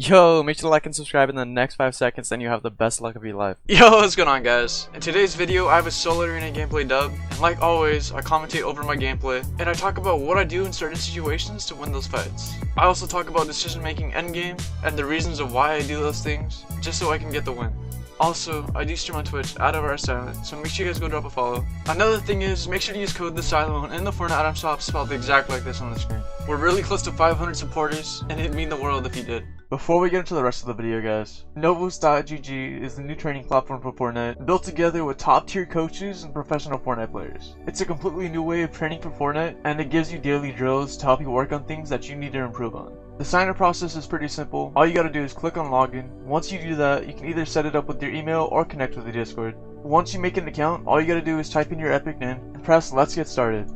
Yo, make sure to like and subscribe in the next 5 seconds, and you have the best luck of your life. Yo, what's going on, guys? In today's video, I have a solo arena gameplay dub, and like always, I commentate over my gameplay, and I talk about what I do in certain situations to win those fights. I also talk about decision making endgame, and the reasons of why I do those things, just so I can get the win. Also, I do stream on Twitch at @silent, so make sure you guys go drop a follow. Another thing is, make sure to use code TheSilent in the Fortnite item shop spelled exactly like this on the screen. We're really close to 500 supporters, and it'd mean the world if you did. Before we get into the rest of the video, guys, goo.gl is the new training platform for Fortnite, built together with top tier coaches and professional Fortnite players. It's a completely new way of training for Fortnite, and it gives you daily drills to help you work on things that you need to improve on. The sign up process is pretty simple. All you gotta do is click on login. Once you do that, you can either set it up with your email or connect with the Discord. Once you make an account, all you gotta do is type in your epic name and press let's get started.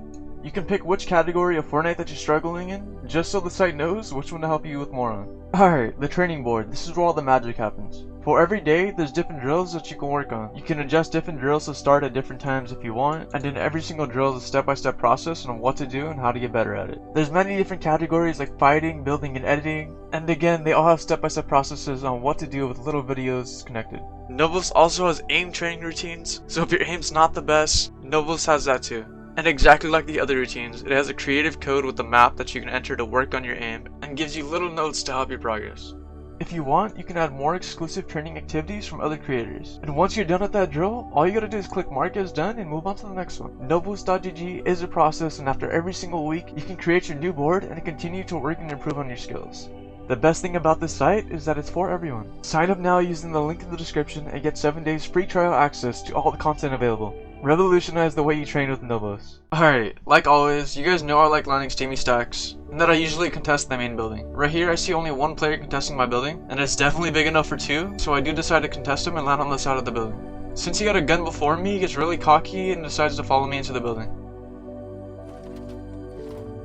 You can pick which category of Fortnite that you're struggling in, just so the site knows which one to help you with more on. Alright, the training board. This is where all the magic happens. For every day, there's different drills that you can work on. You can adjust different drills to start at different times if you want, and in every single drill is a step-by-step process on what to do and how to get better at it. There's many different categories like fighting, building, and editing, and again, they all have step-by-step processes on what to do with little videos connected. Novus also has aim training routines, so if your aim's not the best, Novus has that too. And exactly like the other routines, it has a creative code with a map that you can enter to work on your aim, and gives you little notes to help your progress. If you want, you can add more exclusive training activities from other creators. And once you're done with that drill, all you gotta do is click mark as done and move on to the next one. Novus.gg is a process, and after every single week, you can create your new board and continue to work and improve on your skills. The best thing about this site is that it's for everyone. Sign up now using the link in the description and get 7 days free trial access to all the content available. Revolutionize the way you train with Novus. Alright, like always, you guys know I like landing steamy stacks, and that I usually contest the main building. Right here I see only one player contesting my building, and it's definitely big enough for two, so I do decide to contest him and land on the side of the building. Since he got a gun before me, he gets really cocky and decides to follow me into the building.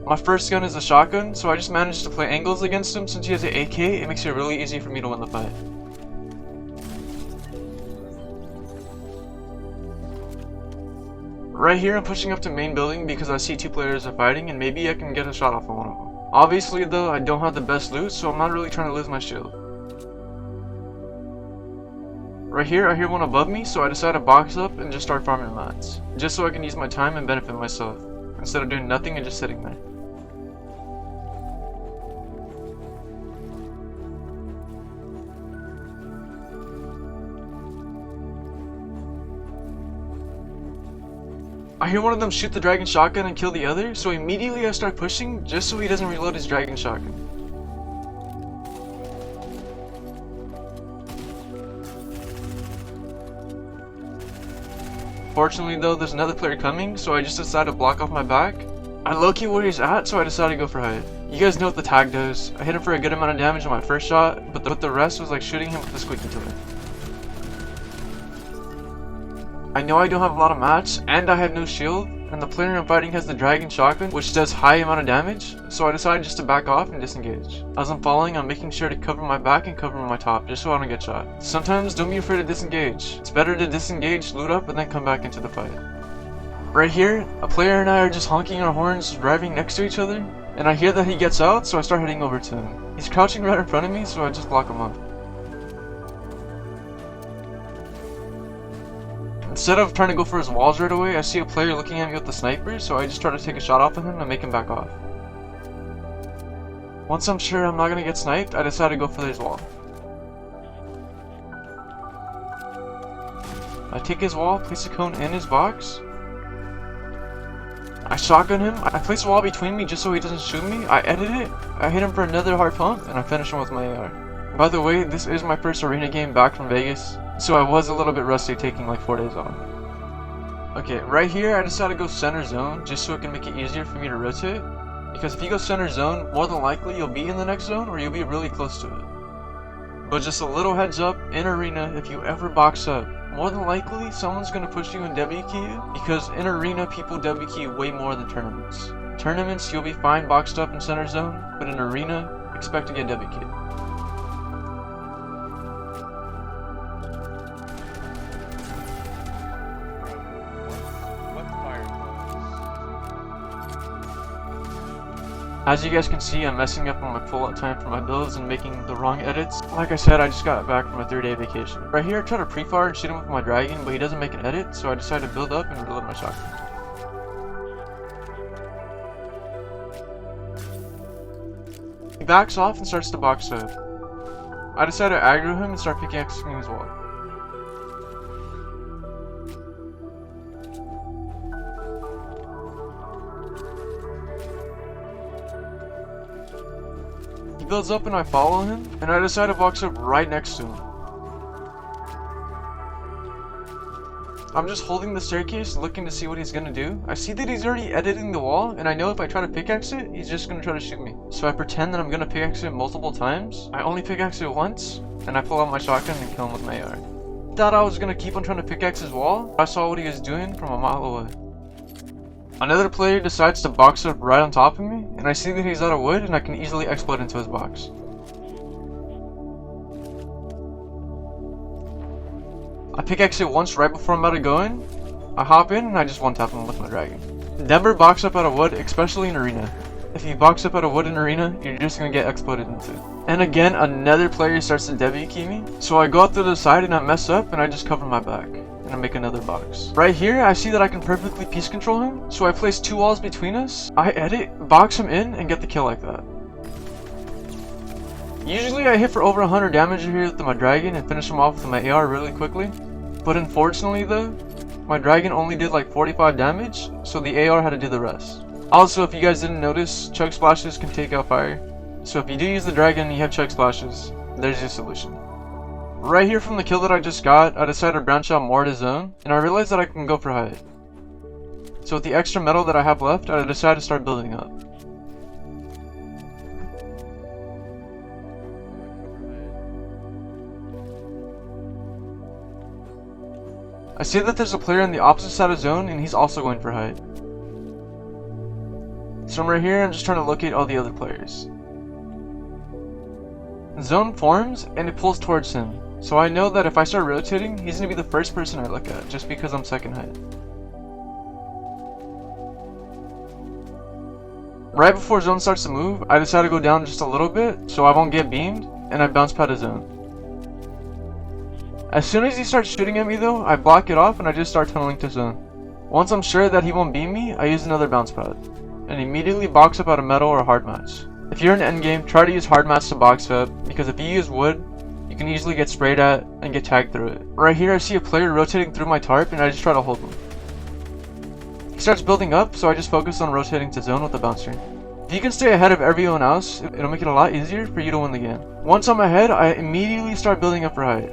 My first gun is a shotgun, so I just managed to play angles against him. Since he has an AK, it makes it really easy for me to win the fight. Right here I'm pushing up to main building because I see two players are fighting and maybe I can get a shot off on one of them. Obviously though, I don't have the best loot, so I'm not really trying to lose my shield. Right here I hear one above me, so I decide to box up and just start farming mats, just so I can use my time and benefit myself, instead of doing nothing and just sitting there. I hear one of them shoot the dragon shotgun and kill the other, so immediately I start pushing just so he doesn't reload his dragon shotgun. Fortunately though, there's another player coming, so I just decide to block off my back. I low-key where he's at, so I decided to go for height. You guys know what the tag does. I hit him for a good amount of damage on my first shot, but the rest was like shooting him with the squeaky toy. I know I don't have a lot of mats, and I have no shield, and the player I'm fighting has the dragon shotgun, which does high amount of damage, so I decided just to back off and disengage. As I'm falling, I'm making sure to cover my back and cover my top, just so I don't get shot. Sometimes don't be afraid to disengage. It's better to disengage, loot up, and then come back into the fight. Right here, a player and I are just honking our horns, driving next to each other, and I hear that he gets out, so I start heading over to him. He's crouching right in front of me, so I just block him up. Instead of trying to go for his walls right away, I see a player looking at me with the sniper, so I just try to take a shot off of him and make him back off. Once I'm sure I'm not gonna get sniped, I decide to go for his wall. I take his wall, place a cone in his box. I shotgun him, I place a wall between me just so he doesn't shoot me, I edit it, I hit him for another hard pump, and I finish him with my AR. By the way, this is my first arena game back from Vegas, so I was a little bit rusty taking like 4 days off. Okay, right here I decided to go center zone just so it can make it easier for me to rotate. Because if you go center zone, more than likely you'll be in the next zone or you'll be really close to it. But just a little heads up, in arena, if you ever box up, more than likely someone's going to push you and W key you, because in arena people W key way more than tournaments. Tournaments you'll be fine boxed up in center zone, but in arena, expect to get W keyed. As you guys can see, I'm messing up on my pull-out time for my builds and making the wrong edits. Like I said, I just got back from a 3-day vacation. Right here, I try to pre-fire and shoot him with my dragon, but he doesn't make an edit, so I decide to build up and reload my shotgun. He backs off and starts to box up. I decide to aggro him and start pickaxing his wall. He builds up and I follow him, and I decide to box up right next to him. I'm just holding the staircase looking to see what he's gonna do. I see that he's already editing the wall, and I know if I try to pickaxe it, he's just gonna try to shoot me. So I pretend that I'm gonna pickaxe it multiple times. I only pickaxe it once, and I pull out my shotgun and kill him with my AR. Thought I was gonna keep on trying to pickaxe his wall, but I saw what he was doing from a mile away. Another player decides to box up right on top of me, and I see that he's out of wood and I can easily explode into his box. I pickaxe it once right before I'm about to go in. I hop in and I just one-tap him with my dragon. Never box up out of wood, especially in arena. If you box up out of wood in arena, you're just gonna get exploded into. And again, another player starts to W key me, so I go out to the side and I mess up and I just cover my back. And I make another box. Right here, I see that I can perfectly piece control him, so I place 2 walls between us. I edit, box him in, and get the kill like that. Usually I hit for over 100 damage here with my dragon and finish him off with my AR really quickly. But unfortunately though, my dragon only did like 45 damage, so the AR had to do the rest. Also, if you guys didn't notice, chug splashes can take out fire. So if you do use the dragon and you have chug splashes, there's your solution. Right here from the kill that I just got, I decided to branch out more to zone, and I realized that I can go for height. So with the extra metal that I have left, I decided to start building up. I see that there's a player on the opposite side of zone, and he's also going for height. So I'm right here, I'm just trying to locate all the other players. Zone forms, and it pulls towards him. So I know that if I start rotating, he's going to be the first person I look at, just because I'm second height. Right before zone starts to move, I decide to go down just a little bit, so I won't get beamed, and I bounce pad a zone. As soon as he starts shooting at me though, I block it off and I just start tunneling to zone. Once I'm sure that he won't beam me, I use another bounce pad, and immediately box up out of metal or hard mats. If you're in endgame, try to use hard mats to box up, because if you use wood, you can easily get sprayed at and get tagged through it. Right here I see a player rotating through my tarp and I just try to hold him. He starts building up, so I just focus on rotating to zone with the bouncer. If you can stay ahead of everyone else, it'll make it a lot easier for you to win the game. Once I'm ahead, I immediately start building up for height.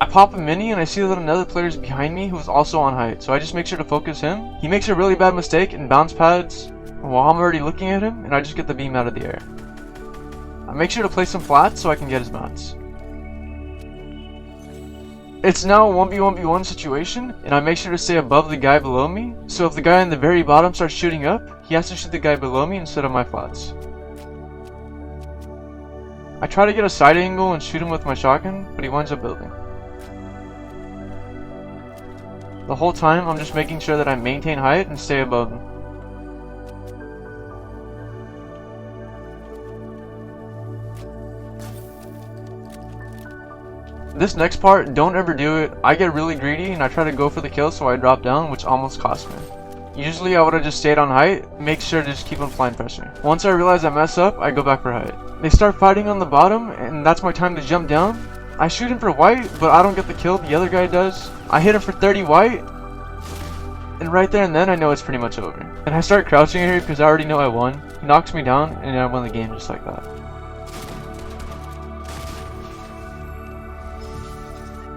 I pop a mini and I see that another player is behind me who is also on height, so I just make sure to focus him. He makes a really bad mistake and bounce pads while I'm already looking at him, and I just get the beam out of the air. I make sure to place him flat so I can get his bounce. It's now a 1v1v1 situation, and I make sure to stay above the guy below me, so if the guy on the very bottom starts shooting up, he has to shoot the guy below me instead of my flats. I try to get a side angle and shoot him with my shotgun, but he winds up building. The whole time, I'm just making sure that I maintain height and stay above him. This next part, don't ever do it. I get really greedy and I try to go for the kill, so I drop down, which almost cost me. Usually I would have just stayed on height, make sure to just keep on applying pressure. Once I realize I mess up, I go back for height. They start fighting on the bottom, and that's my time to jump down. I shoot him for white, but I don't get the kill, the other guy does. I hit him for 30 white, and right there and then I know it's pretty much over. And I start crouching here because I already know I won. He knocks me down, and I won the game just like that.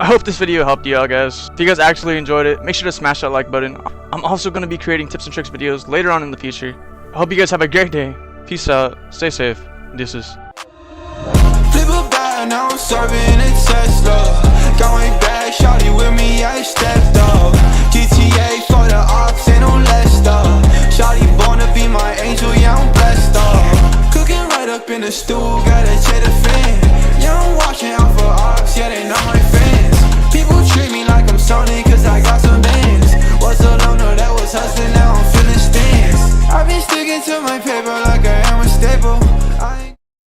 I hope this video helped you out, guys. If you guys actually enjoyed it, make sure to smash that like button. I'm also going to be creating tips and tricks videos later on in the future. I hope you guys have a great day. Peace out. Stay safe. Deuces. Flip a bag, now I'm serving a Tesla. Going back, shawty with me, I stepped up. GTA for the ops, ain't no less stuff. Shawty born to be my angel, yeah, I'm blessed up. Cooking right up in the stew, gotta check the fan.